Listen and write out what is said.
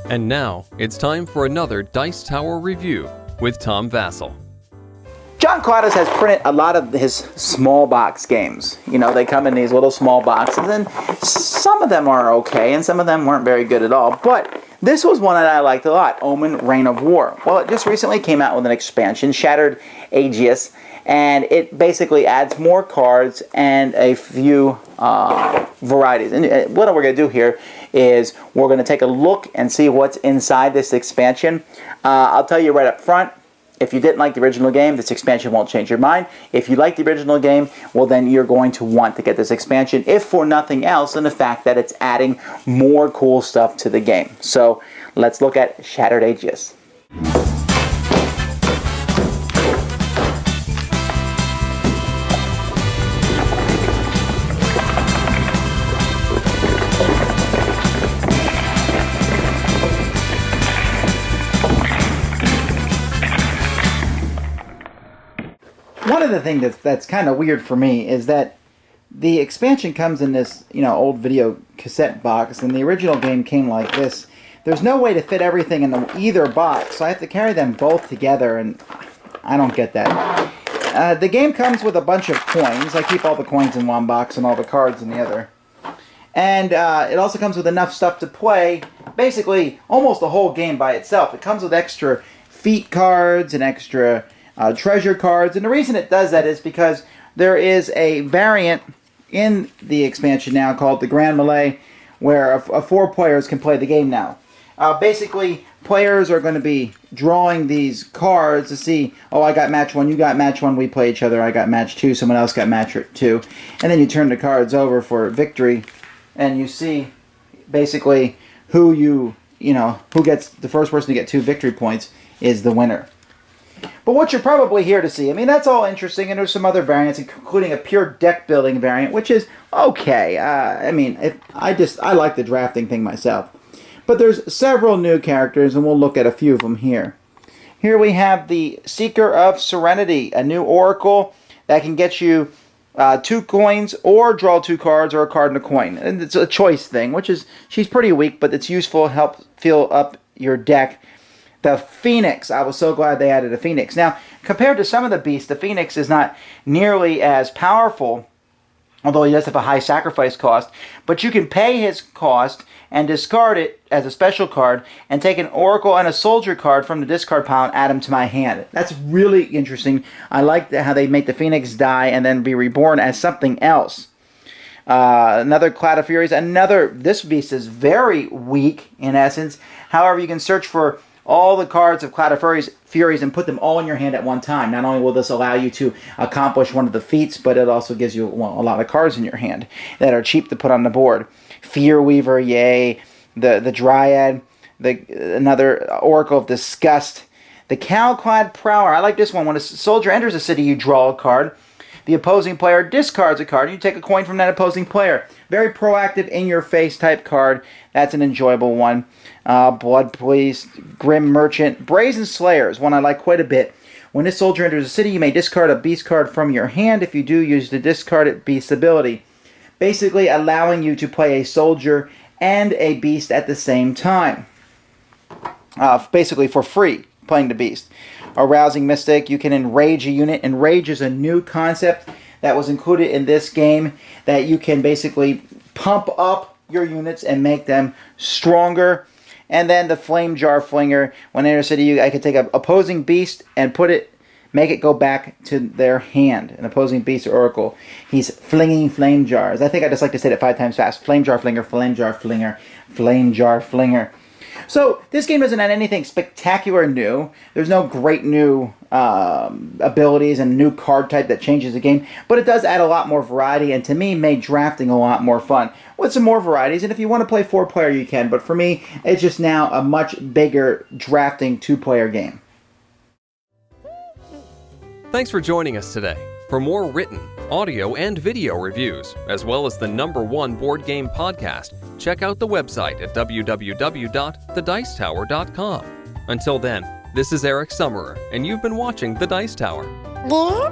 And now, it's time for another Dice Tower review with Tom Vasel. John Claudius has printed a lot of his small box games. You know, they come in these little small boxes, and some of them are okay, and some of them weren't very good at all. But this was one that I liked a lot, Omen, Reign of War. Well, it just recently came out with an expansion, Shattered Aegis, and it basically adds more cards and a few varieties. And what we're going to do here is we're going to take a look and see what's inside this expansion. I'll tell you right up front, if you didn't like the original game, this expansion won't change your mind. If you like the original game, well then you're going to want to get this expansion, if for nothing else than the fact that it's adding more cool stuff to the game. So let's look at Shattered Aegis. One of the things that's kind of weird for me is that the expansion comes in this, old video cassette box, and the original game came like this. There's no way to fit everything in either box, so I have to carry them both together, and I don't get that. The game comes with a bunch of coins. I keep all the coins in one box and all the cards in the other. And it also comes with enough stuff to play, basically almost the whole game by itself. It comes with extra feat cards and extra treasure cards, and the reason it does that is because there is a variant in the expansion now called the Grand Melee, where four players can play the game now. Basically, players are going to be drawing these cards to see, oh, I got match 1, you got match 1, we play each other, I got match 2, someone else got match 2, and then you turn the cards over for victory, and you see basically who gets the first person to get 2 victory points is the winner. But what you're probably here to see, that's all interesting, and there's some other variants, including a pure deck building variant, which is okay. I like the drafting thing myself. But there's several new characters, and we'll look at a few of them here. Here we have the Seeker of Serenity, a new oracle that can get you 2 coins, or draw 2 cards, or a card and a coin. And it's a choice thing, she's pretty weak, but it's useful to help fill up your deck. The Phoenix. I was so glad they added a Phoenix. Now, compared to some of the beasts, the Phoenix is not nearly as powerful, although he does have a high sacrifice cost. But you can pay his cost and discard it as a special card and take an Oracle and a Soldier card from the discard pile and add them to my hand. That's really interesting. I like how they make the Phoenix die and then be reborn as something else. Another Cloud of Furies. This beast is very weak in essence. However, you can search for all the cards of Cloud of Furies and put them all in your hand at one time. Not only will this allow you to accomplish one of the feats, but it also gives you a lot of cards in your hand that are cheap to put on the board. Fear Weaver, yay. The Dryad, another Oracle of Disgust. The Cowclad Prowler. I like this one. When a soldier enters a city, you draw a card. The opposing player discards a card. You take a coin from that opposing player. Very proactive, in-your-face type card. That's an enjoyable one. Blood Police, Grim Merchant, Brazen Slayers, one I like quite a bit. When this soldier enters a city, you may discard a beast card from your hand. If you do, use the discarded beast ability. Basically allowing you to play a soldier and a beast at the same time. Basically for free, playing the beast. Arousing Mystic, you can enrage a unit. Enrage is a new concept that was included in this game that you can basically pump up your units and make them stronger. And then the Flame Jar Flinger. When in a city, I could take an opposing beast and make it go back to their hand. An opposing beast or oracle. He's flinging flame jars. I think I just like to say it 5 times fast. Flame Jar Flinger, Flame Jar Flinger, Flame Jar Flinger. So, this game doesn't add anything spectacular new. There's no great new abilities and new card type that changes the game, but it does add a lot more variety, and to me, made drafting a lot more fun. With some more varieties, and if you want to play 4-player, you can, but for me, it's just now a much bigger drafting 2-player game. Thanks for joining us today. For more written, audio, and video reviews, as well as the #1 board game podcast, check out the website at www.thedicetower.com. Until then, this is Eric Summerer, and you've been watching The Dice Tower. Yeah?